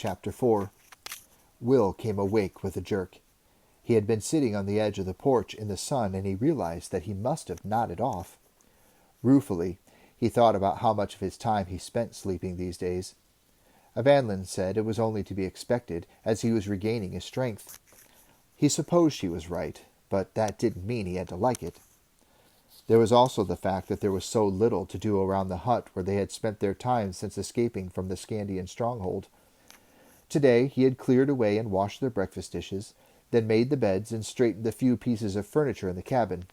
Chapter 4. Will came awake with a jerk. He had been sitting on the edge of the porch in the sun, and he realized that he must have nodded off. Ruefully, he thought about how much of his time he spent sleeping these days. Evangeline said it was only to be expected, as he was regaining his strength. He supposed she was right, but that didn't mean he had to like it. There was also the fact that there was so little to do around the hut where they had spent their time since escaping from the Skandian stronghold. Today he had cleared away and washed their breakfast dishes, then made the beds and straightened the few pieces of furniture in the cabin.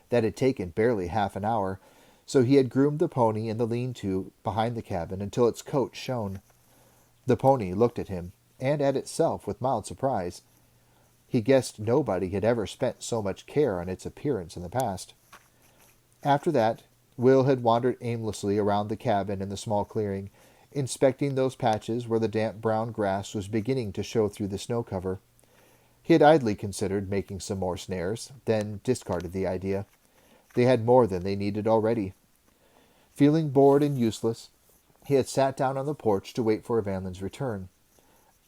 That had taken barely half an hour, so he had groomed the pony in the lean-to behind the cabin until its coat shone. The pony looked at him, and at itself, with mild surprise. He guessed nobody had ever spent so much care on its appearance in the past. After that, Will had wandered aimlessly around the cabin and the small clearing, inspecting those patches where the damp brown grass was beginning to show through the snow cover. He had idly considered making some more snares, then discarded the idea. They had more than they needed already. Feeling bored and useless, he had sat down on the porch to wait for Evangeline's return.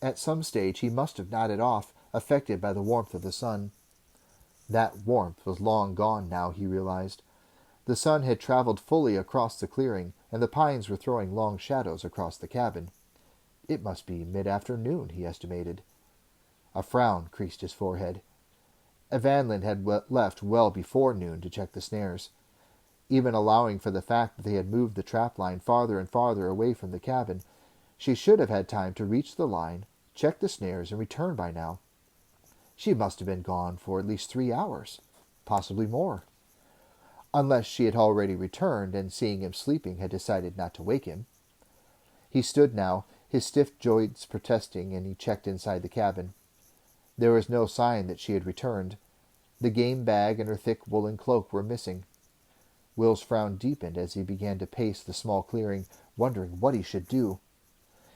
At some stage he must have nodded off, affected by the warmth of the sun. That warmth was long gone now, he realized. The sun had traveled fully across the clearing, and the pines were throwing long shadows across the cabin. It must be mid-afternoon, he estimated. A frown creased his forehead. Evangeline had left well before noon to check the snares. Even allowing for the fact that they had moved the trap line farther and farther away from the cabin, she should have had time to reach the line, check the snares, and return by now. She must have been gone for at least 3 hours, possibly more. Unless she had already returned and, seeing him sleeping, had decided not to wake him. He stood now, his stiff joints protesting, and he checked inside the cabin. There was no sign that she had returned. The game bag and her thick woolen cloak were missing. Will's frown deepened as he began to pace the small clearing, wondering what he should do.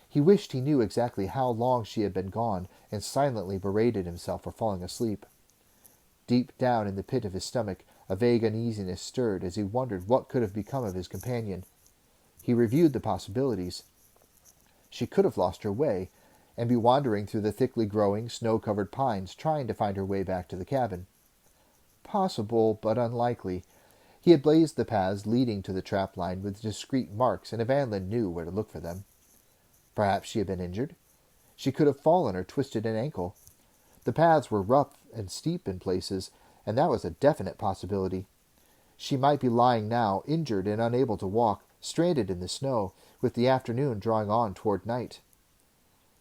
He wished he knew exactly how long she had been gone, and silently berated himself for falling asleep. Deep down in the pit of his stomach, a vague uneasiness stirred as he wondered what could have become of his companion. He reviewed the possibilities. She could have lost her way, and be wandering through the thickly growing, snow-covered pines, trying to find her way back to the cabin. Possible, but unlikely. He had blazed the paths leading to the trap line with discreet marks, and Evangeline knew where to look for them. Perhaps she had been injured. She could have fallen or twisted an ankle. The paths were rough and steep in places, and that was a definite possibility. She might be lying now, injured and unable to walk, stranded in the snow, with the afternoon drawing on toward night.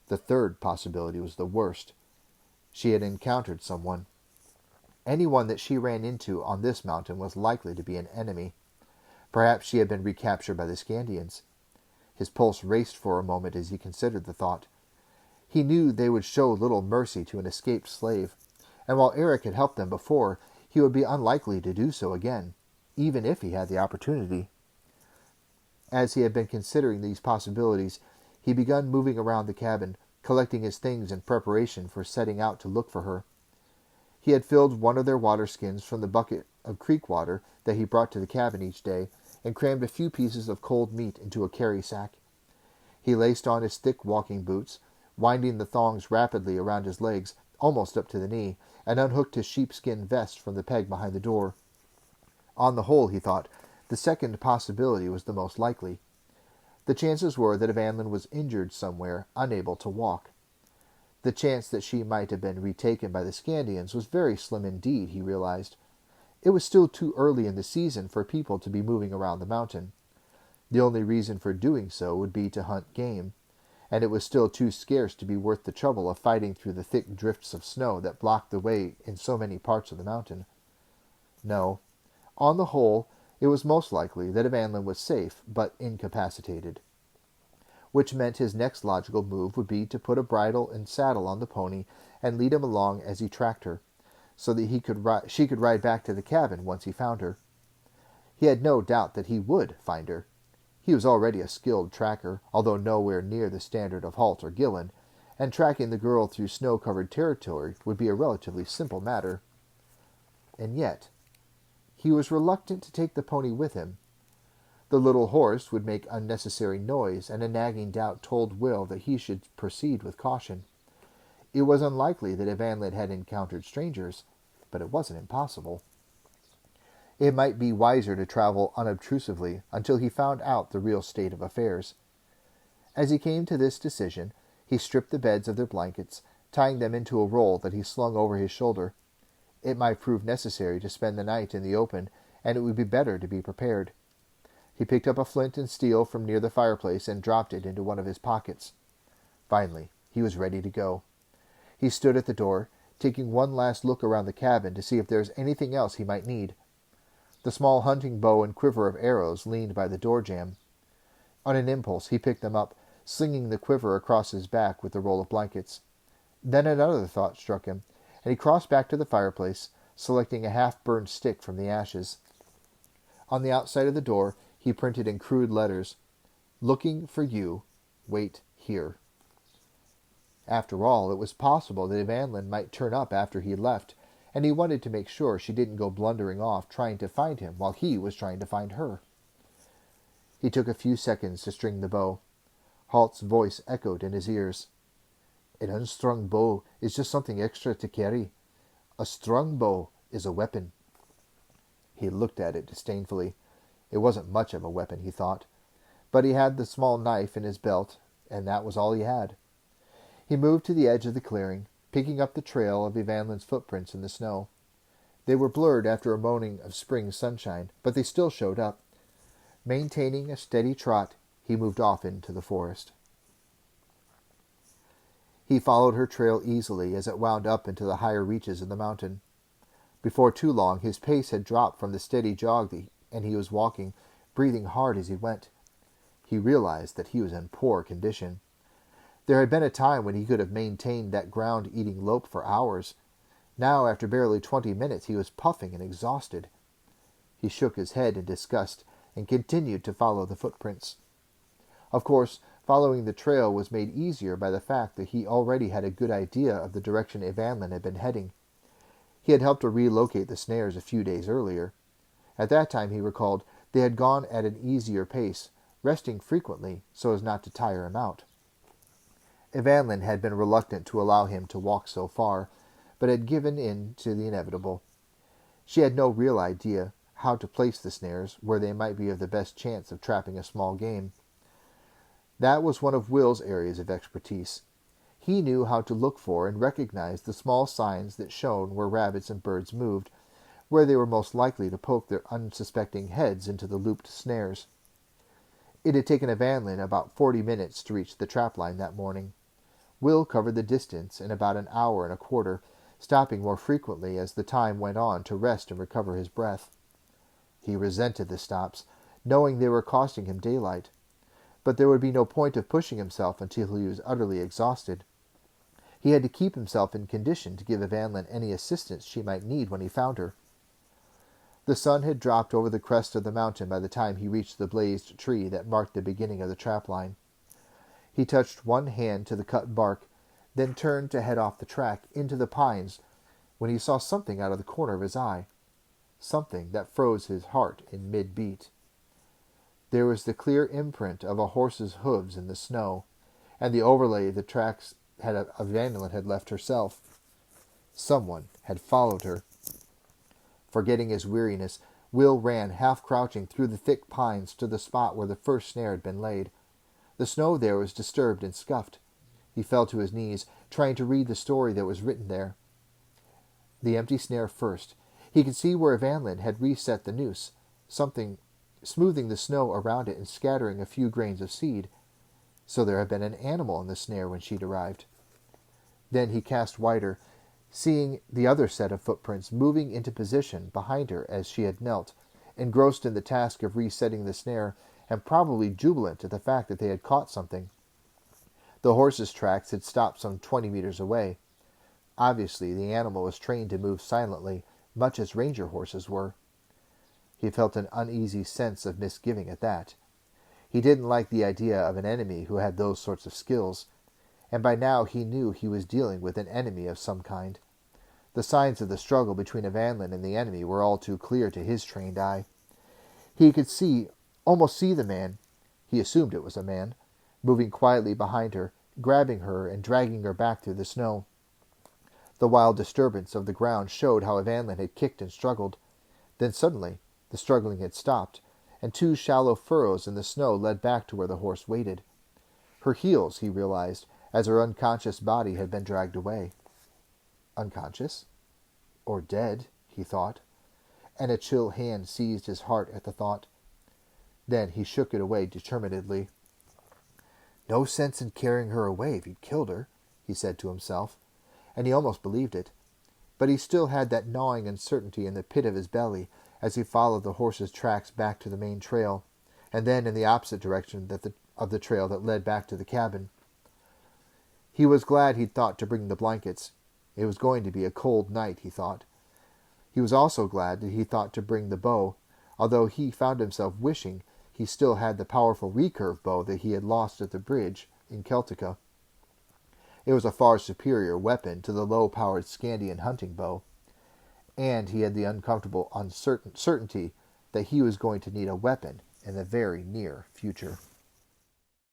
The third possibility was the worst. She had encountered someone. Anyone that she ran into on this mountain was likely to be an enemy. Perhaps she had been recaptured by the Skandians. His pulse raced for a moment as he considered the thought. He knew they would show little mercy to an escaped slave, and while Eric had helped them before, he would be unlikely to do so again, even if he had the opportunity. As he had been considering these possibilities, he began moving around the cabin, collecting his things in preparation for setting out to look for her. He had filled one of their water skins from the bucket of creek water that he brought to the cabin each day, and crammed a few pieces of cold meat into a carry sack. He laced on his thick walking boots, winding the thongs rapidly around his legs, almost up to the knee, and unhooked his sheepskin vest from the peg behind the door. On the whole, he thought, the second possibility was the most likely. The chances were that Evangeline was injured somewhere, unable to walk. The chance that she might have been retaken by the Skandians was very slim indeed, he realized. It was still too early in the season for people to be moving around the mountain. The only reason for doing so would be to hunt game, and it was still too scarce to be worth the trouble of fighting through the thick drifts of snow that blocked the way in so many parts of the mountain. No, on the whole, it was most likely that Evangeline was safe, but incapacitated, which meant his next logical move would be to put a bridle and saddle on the pony and lead him along as he tracked her, so that she could ride back to the cabin once he found her. He had no doubt that he would find her. He was already a skilled tracker, although nowhere near the standard of Halt or Gillen, and tracking the girl through snow-covered territory would be a relatively simple matter. And yet, he was reluctant to take the pony with him. The little horse would make unnecessary noise, and a nagging doubt told Will that he should proceed with caution. It was unlikely that Evanlin had encountered strangers, but it wasn't impossible. It might be wiser to travel unobtrusively until he found out the real state of affairs. As he came to this decision, he stripped the beds of their blankets, tying them into a roll that he slung over his shoulder. It might prove necessary to spend the night in the open, and it would be better to be prepared. He picked up a flint and steel from near the fireplace and dropped it into one of his pockets. Finally, he was ready to go. He stood at the door, taking one last look around the cabin to see if there was anything else he might need. The small hunting bow and quiver of arrows leaned by the door jamb. On an impulse, he picked them up, slinging the quiver across his back with the roll of blankets. Then another thought struck him, and he crossed back to the fireplace, selecting a half-burned stick from the ashes. On the outside of the door, he printed in crude letters, "Looking for you. Wait here." After all, it was possible that Evanlin might turn up after he left, and he wanted to make sure she didn't go blundering off trying to find him while he was trying to find her. He took a few seconds to string the bow. Halt's voice echoed in his ears. "An unstrung bow is just something extra to carry. A strung bow is a weapon." He looked at it disdainfully. It wasn't much of a weapon, he thought, but he had the small knife in his belt, and that was all he had. He moved to the edge of the clearing, picking up the trail of Evanlin's footprints in the snow. They were blurred after a morning of spring sunshine, but they still showed up. Maintaining a steady trot, he moved off into the forest. He followed her trail easily as it wound up into the higher reaches of the mountain. Before too long, his pace had dropped from the steady jog and he was walking, breathing hard as he went. He realized that he was in poor condition. There had been a time when he could have maintained that ground-eating lope for hours. Now, after barely 20 minutes, he was puffing and exhausted. He shook his head in disgust and continued to follow the footprints. Of course, following the trail was made easier by the fact that he already had a good idea of the direction Evanlin had been heading. He had helped her relocate the snares a few days earlier. At that time, he recalled, they had gone at an easier pace, resting frequently so as not to tire him out. Evanlin had been reluctant to allow him to walk so far, but had given in to the inevitable. She had no real idea how to place the snares where they might be of the best chance of trapping a small game. That was one of Will's areas of expertise. He knew how to look for and recognize the small signs that shone where rabbits and birds moved, where they were most likely to poke their unsuspecting heads into the looped snares. It had taken Evanlin about 40 minutes to reach the trapline that morning. Will covered the distance in about an hour and a quarter, stopping more frequently as the time went on to rest and recover his breath. He resented the stops, knowing they were costing him daylight. But there would be no point of pushing himself until he was utterly exhausted. He had to keep himself in condition to give Evanlin any assistance she might need when he found her. The sun had dropped over the crest of the mountain by the time he reached the blazed tree that marked the beginning of the trapline. He touched one hand to the cut bark, then turned to head off the track into the pines when he saw something out of the corner of his eye, something that froze his heart in mid-beat. There was the clear imprint of a horse's hooves in the snow, and the overlay of the tracks Evanlin had left herself. Someone had followed her. Forgetting his weariness, Will ran half-crouching through the thick pines to the spot where the first snare had been laid. The snow there was disturbed and scuffed. He fell to his knees, trying to read the story that was written there. The empty snare first. He could see where Evanlin had reset the noose, something smoothing the snow around it and scattering a few grains of seed. So there had been an animal in the snare when she'd arrived. Then he cast wider, seeing the other set of footprints moving into position behind her as she had knelt, engrossed in the task of resetting the snare, and probably jubilant at the fact that they had caught something. The horse's tracks had stopped some 20 meters away. Obviously, the animal was trained to move silently, much as ranger horses were. He felt an uneasy sense of misgiving at that. He didn't like the idea of an enemy who had those sorts of skills, and by now he knew he was dealing with an enemy of some kind. The signs of the struggle between Evanlin and the enemy were all too clear to his trained eye. He could see almost see the man, he assumed it was a man, moving quietly behind her, grabbing her and dragging her back through the snow. The wild disturbance of the ground showed how Evanlin had kicked and struggled. Then suddenly the struggling had stopped, and 2 shallow furrows in the snow led back to where the horse waited. Her heels, he realized, as her unconscious body had been dragged away. Unconscious? Or dead, he thought, and a chill hand seized his heart at the thought. Then he shook it away determinedly. No sense in carrying her away if you'd killed her, he said to himself, and he almost believed it. But he still had that gnawing uncertainty in the pit of his belly as he followed the horse's tracks back to the main trail, and then in the opposite direction of the trail that led back to the cabin. He was glad he'd thought to bring the blankets. It was going to be a cold night, he thought. He was also glad that he thought to bring the bow, although he found himself wishing he still had the powerful recurve bow that he had lost at the bridge in Celtica. It was a far superior weapon to the low-powered Skandian hunting bow, and he had the uncomfortable certainty that he was going to need a weapon in the very near future.